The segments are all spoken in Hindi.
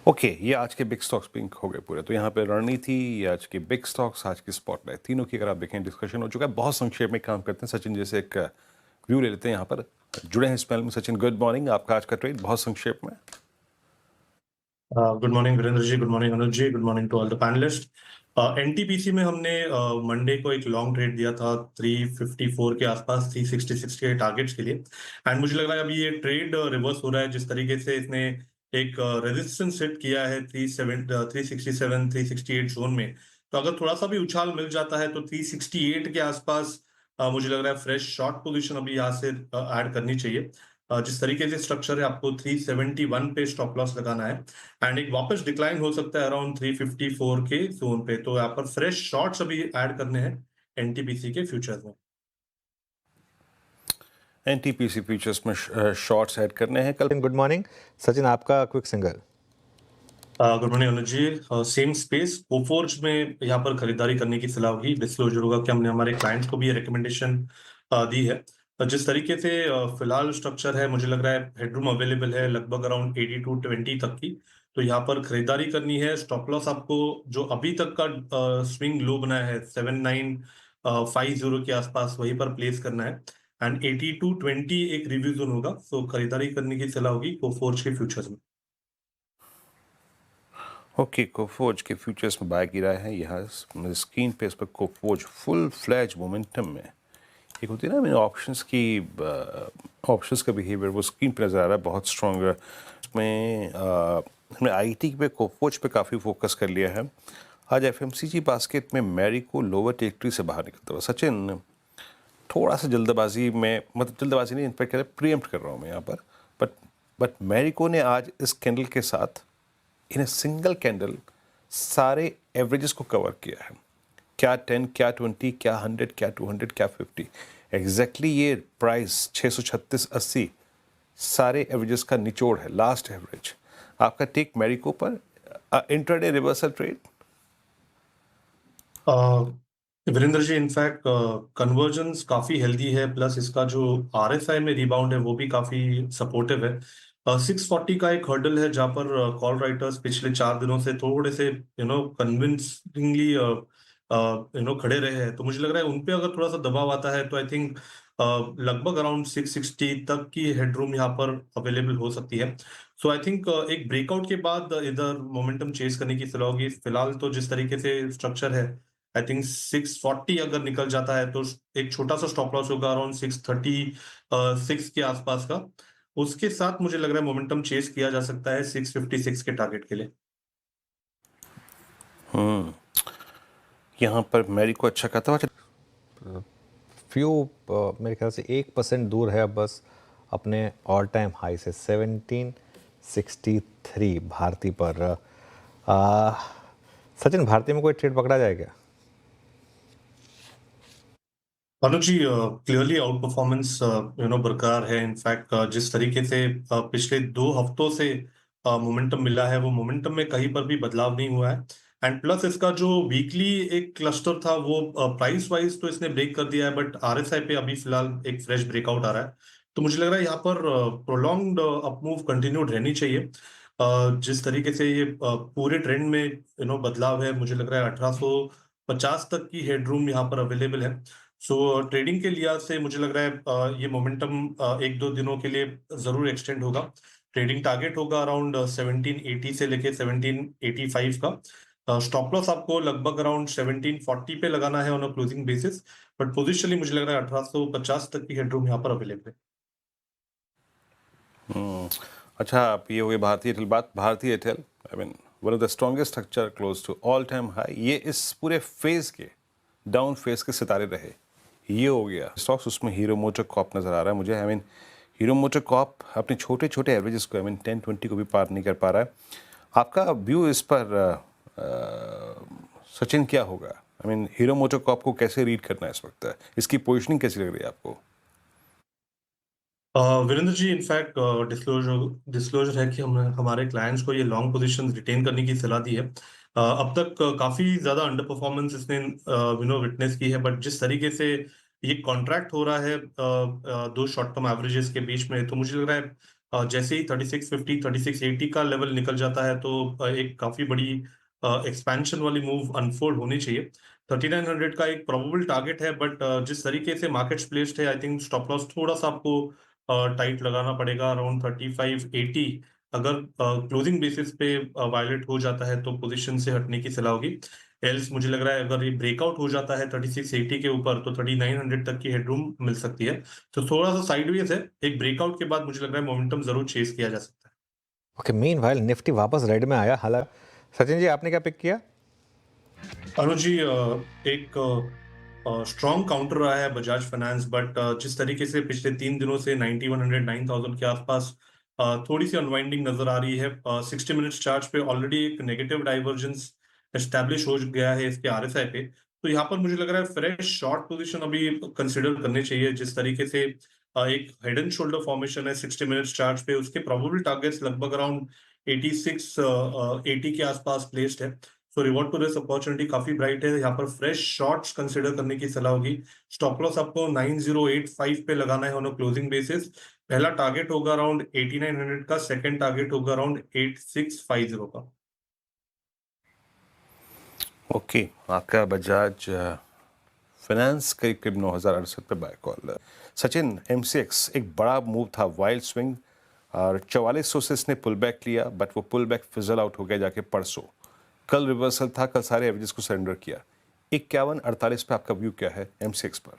ओके, ये आज के बिग स्टॉक्स पिंक हो गए पूरे। तो यहाँ पे रणनीति, ये आज के बिग स्टॉक्स, आज की स्पॉटलाइट, तीनों की अगर आप देखें डिस्कशन हो चुका है। बहुत संक्षेप में काम करते हैं। सचिन जैसे एक व्यू ले लेते हैं यहाँ पर। जुड़े हैं इस पैनल में। Sachin, good morning. आपका आज का ट्रेड बहुत संक्षेप में। Good morning Virendra ji, good morning Anuj ji, good morning to all the panelist. NTPC में हमने मंडे को एक लॉन्ग ट्रेड दिया था 354 के आसपास, 366 के टारगेट्स के लिए। एंड मुझे लग रहा है अभी ये ट्रेड रिवर्स हो रहा है। जिस तरीके से इसने एक रेजिस्टेंस सेट किया है 367 368 जोन में, तो अगर थोड़ा सा भी उछाल मिल जाता है तो 368 के आसपास मुझे लग रहा है फ्रेश शॉर्ट पोजीशन अभी यहाँ से ऐड करनी चाहिए। जिस तरीके से स्ट्रक्चर है, आपको 371 पे स्टॉप लॉस लगाना है एंड एक वापस डिक्लाइन हो सकता है अराउंड 354 के जोन पे। तो यहाँ पर फ्रेश शॉर्ट्स अभी ऐड करने हैं एनटीपीसी के फ्यूचर्स में। एनटीपीसी फ्यूचर्स में शॉर्ट्स ऐड करने हैं कल। गुड मॉर्निंग सचिन, आपका quick single. Good morning Anuj जी। सेम स्पेस कोफोर्ज में यहाँ पर खरीदारी करने की सलाह होगी। डिस्क्लोजर होगा कि हमने हमारे क्लाइंट्स को भी ये रिकमेंडेशन दी है। जिस तरीके से फिलहाल स्ट्रक्चर है, मुझे लग रहा है हेडरूम अवेलेबल है लगभग अराउंड 8220 तक की। तो यहाँ पर खरीदारी करनी है। स्टॉप लॉस आपको जो अभी तक का स्विंग लो बनाया है 7950 के आसपास, वहीं पर प्लेस करना है। एंड 8220 एक रिव्यू जोन होगा। तो खरीदारी करने की सलाह होगी कोफोर्ज के फ्यूचर्स में। ओके, कोफोर्ज के फ्यूचर्स में बाय की राय है। यहाँ स्क्रीन पे इस पर कोफोर्ज फुल फ्लैज मोमेंटम में। एक होती है ना, मैंने ऑप्शंस की ऑप्शंस का बिहेवियर वो स्क्रीन पे नज़र आ रहा है बहुत स्ट्रॉन्ग। उसमें हमने आईटी पे कोफोर्ज पे काफ़ी फोकस कर लिया है। आज एफएमसीजी बास्केट में मैरिको लोअर टेरिटरी से बाहर निकलता हुआ। सचिन, थोड़ा सा जल्दबाजी में, मतलब जल्दबाजी नहीं, इनफैक्ट कह रहे प्रीएम्प्ट कर रहा हूँ मैं यहाँ पर। बट मैरिको ने आज इस कैंडल के साथ इन ए सिंगल कैंडल सारे एवरेजेस को कवर किया है। क्या 10, क्या 20, क्या 100, क्या 200, क्या 50, एग्जैक्टली ये प्राइस 636.80 सारे एवरेजेस का निचोड़ है, लास्ट एवरेज। आपका टेक मैरिको पर intraday reversal trade? Virendra ji, in fact convergence काफी हेल्दी है, प्लस इसका जो आरएसआई में रिबाउंड है वो भी काफी सपोर्टिव है। 640 का एक हर्डल है जहां पर कॉल राइटर्स पिछले 4 दिनों से थोड़े से कन्विंसिंगली खड़े रहे हैं। तो मुझे लग रहा है उनपे अगर थोड़ा सा दबाव आता है तो आई थिंक लगभग अराउंड 660 तक की हेडरूम यहाँ पर अवेलेबल हो सकती है। सो आई थिंक एक ब्रेकआउट के बाद इधर मोमेंटम चेस करने की सलाह होगी। फिलहाल तो जिस तरीके से स्ट्रक्चर है, आई थिंक 640 अगर निकल जाता है तो एक छोटा सा स्टॉप लॉस होगा अराउंड 636 के आसपास का। उसके साथ मुझे लग रहा है मोमेंटम चेस किया जा सकता है 656 के टारगेट के लिए। यहाँ पर मैरिको अच्छा खाता हुआ फ्यू मेरे ख्याल से 1% दूर है बस अपने ऑल टाइम हाई से 1763 भारती पर। सचिन, भारती में कोई ट्रेड पकड़ा जाएगा? अनुज जी, क्लियरली आउट परफॉर्मेंस बरकरार है। इनफैक्ट जिस तरीके से पिछले 2 हफ्तों से मोमेंटम मिला है, वो मोमेंटम में कहीं पर भी बदलाव नहीं हुआ है। एंड प्लस इसका जो वीकली एक क्लस्टर था वो प्राइस वाइज तो इसने ब्रेक कर दिया है, बट आरएसआई पे अभी फिलहाल एक फ्रेश ब्रेकआउट आ रहा है। तो मुझे लग रहा है यहाँ पर प्रोलॉन्ग्ड अपमूव कंटिन्यूड रहनी चाहिए। जिस तरीके से ये पूरे ट्रेंड में बदलाव है, मुझे लग रहा है 1850 तक की हेडरूम यहाँ पर अवेलेबल है। सो ट्रेडिंग के लिहाज से मुझे लग रहा है ये मोमेंटम 1-2 दिनों के लिए जरूर एक्सटेंड होगा। ट्रेडिंग टारगेट होगा अराउंड 1780 से लेके 1785 का। स्टॉप लॉस आपको लगभग अराउंड 1740 पे लगाना है on a closing basis. But positionally मुझे लग रहा है 1850 तक की हेडरूम यहाँ पर अवेलेबल है। अच्छा, आप ये हो गई भारतीय एयरटेल बात। Bharti Airtel, I mean one of the strongest structure close to all time high. ये इस पूरे फेज के डाउन फेज के सितारे रहे। ये हो गया स्टॉक्स, उसमें हीरो मोटर कॉप नज़र आ रहा है मुझे। I mean Hero MotoCorp अपने छोटे छोटे एवरेजेस को, आई मीन 10-20 को भी पार नहीं कर पा रहा है। आपका व्यू इस पर सचिन क्या होगा? I mean Hero MotoCorp को कैसे रीड करना है इस वक्त? इसकी पोजिशनिंग कैसी लग रही है आपको? वीरेंद्र जी, इनफैक्ट डिस्क्लोजर है कि हमने हमारे क्लाइंट्स को ये लॉन्ग पोजीशन रिटेन करने की सलाह दी है। अब तक काफी ज्यादा अंडर परफॉर्मेंस इसने विटनेस की है, बट जिस तरीके से ये कॉन्ट्रैक्ट हो रहा है 2 शॉर्ट टर्म एवरेजेस के बीच में, तो मुझे लग रहा है जैसे ही 3650 3680 का लेवल निकल जाता है तो एक काफी बड़ी एक्सपेंशन वाली मूव अनफोल्ड होनी चाहिए। 3900 का एक प्रोबेबल टारगेट है, बट जिस तरीके से मार्केट्स प्लेस्ड है, आई थिंक स्टॉप लॉस थोड़ा सा आपको टाइट लगाना पड़ेगा अराउंड 3580। अगर क्लोजिंग बेसिस पे वायलेट हो जाता है तो पोजीशन से हटने की सलाह होगी। एल्स मुझे लग रहा है अगर ये ब्रेकआउट हो जाता है 3680 के ऊपर तो 3900 तक की हेडरूम मिल सकती है। तो थोड़ा सा साइडवेज है, एक ब्रेकआउट के बाद मुझे लग रहा है मोमेंटम जरूर चेस किया जा सकता है। ओके, मीनवाइल निफ्टी वापस रेड में आया। हालांकि सचिन जी आपने क्या पिक किया? अनुज जी, एक स्ट्रॉन्ग काउंटर रहा है बजाज फाइनेंस, बट जिस तरीके से पिछले 3 दिनों से 9100 9000 के आसपास थोड़ी सी अनवाइंडिंग नजर आ रही है। 60 मिनट्स चार्ट पे ऑलरेडी एक नेगेटिव डाइवर्जेंस एस्टैब्लिश हो गया है इसके आरएसआई पे। तो यहाँ पर मुझे लग रहा है फ्रेश शॉर्ट पोजीशन अभी कंसिडर करनी चाहिए। जिस तरीके से एक हेड एंड शोल्डर फॉर्मेशन है 60 मिनट्स चार्ट पे, उसके प्रोबेबल टारगेट्स लगभग अराउंड 86 80 के आसपास प्लेस्ड है। सो रिवॉर्ड टू रिस्क अपॉर्चुनिटी काफी ब्राइट है। यहाँ पर फ्रेश शॉर्ट्स कंसिडर करने की सलाह होगी। स्टॉप लॉस आपको 9085 पे लगाना है ऑन क्लोजिंग बेसिस। पहला टारगेट होगा अराउंड 8900 का, सेकंड टारगेट होगा अराउंड 8650 का। ओके, आपका बजाज फाइनेंस करीब करीब 9068 पे बाय कॉल। सचिन, एमसीएक्स एक बड़ा मूव था, वाइल्ड स्विंग, और 4400 से इसने पुल बैक लिया, बट वो पुल बैक फिजल आउट हो गया जाके परसों। कल रिवर्सल था, कल सारे एवरेजेस को सरेंडर किया। 5148 पे आपका व्यू क्या है एमसीएक्स पर?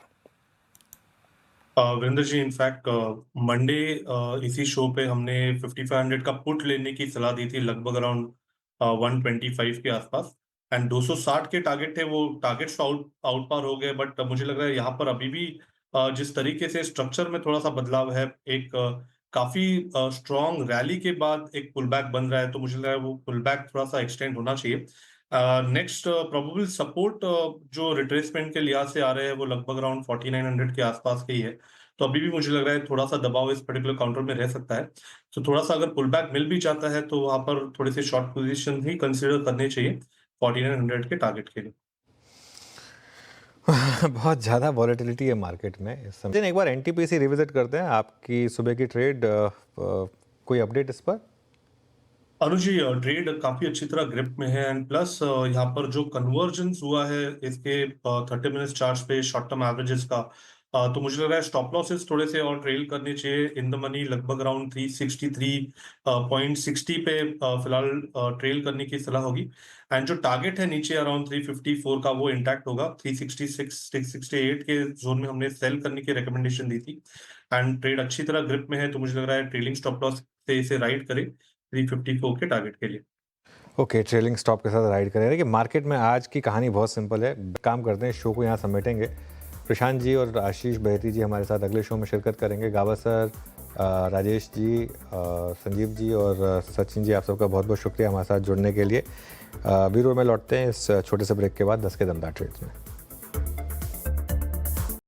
वीरेंद्र जी, इनफैक्ट मंडे इसी शो पे हमने 5500 का पुट लेने की सलाह दी थी लगभग अराउंड 125 के आसपास। एंड 260 के टारगेट थे, वो टारगेट्स आउट पार हो गए। बट मुझे लग रहा है यहाँ पर अभी भी जिस तरीके से स्ट्रक्चर में थोड़ा सा बदलाव है, एक काफी स्ट्रॉन्ग रैली के बाद एक पुल बैक बन रहा है, तो मुझे लग रहा है वो पुल बैक थोड़ा सा एक्सटेंड होना चाहिए। नेक्स्ट प्रोबेबल सपोर्ट जो रिट्रेसमेंट के लिहाज से आ रहे हैं वो लगभग अराउंड 4900 के आसपास के ही है। तो अभी भी मुझे लग रहा है थोड़ा सा दबाव इस पर्टिकुलर काउंटर में रह सकता है। तो थोड़ा सा अगर पुल बैक मिल भी जाता है तो वहां पर थोड़े से शॉर्ट पोजीशन ही कंसिडर करने चाहिए 4900 के टारगेट के लिए। बहुत ज़्यादा वॉलेटिलिटी है मार्केट में इस समय। एक बार एनटीपीसी रिविजिट करते हैं, आपकी सुबह की ट्रेड, कोई अपडेट इस पर? अनुज जी, ट्रेड काफी अच्छी तरह ग्रिप में है, एंड प्लस यहाँ पर जो कन्वर्जेंस हुआ है इसके 30 मिनट्स चार्ट पे शॉर्ट टर्म एवरेजेस का, तो मुझे लग रहा है स्टॉप लॉसेस थोड़े से और ट्रेल करने चाहिए। इन द मनी लगभग अराउंड 363.60 पे फिलहाल ट्रेल करने की सलाह होगी। एंड जो टारगेट है नीचे अराउंड 354 का, वो इंटैक्ट होगा। 366 668 के जोन में हमने सेल करने की रिकमेंडेशन दी थी। एंड ट्रेड अच्छी तरह ग्रिप में है, तो मुझे लग रहा है ट्रेलिंग स्टॉप लॉस से इसे राइड करे 354 के टारगेट के लिए। ओके, ट्रेलिंग स्टॉप के साथ राइड करें। देखिए मार्केट में आज की कहानी बहुत सिंपल है। काम करते हैं, शो को यहाँ समेटेंगे। प्रशांत जी और आशीष बहती जी हमारे साथ अगले शो में शिरकत करेंगे। गावा सर, राजेश जी, संजीव जी और सचिन जी, आप सबका बहुत बहुत शुक्रिया हमारे साथ जुड़ने के लिए। वीरो में लौटते हैं इस छोटे से ब्रेक के बाद 10 के दमदार ट्रेड्स में।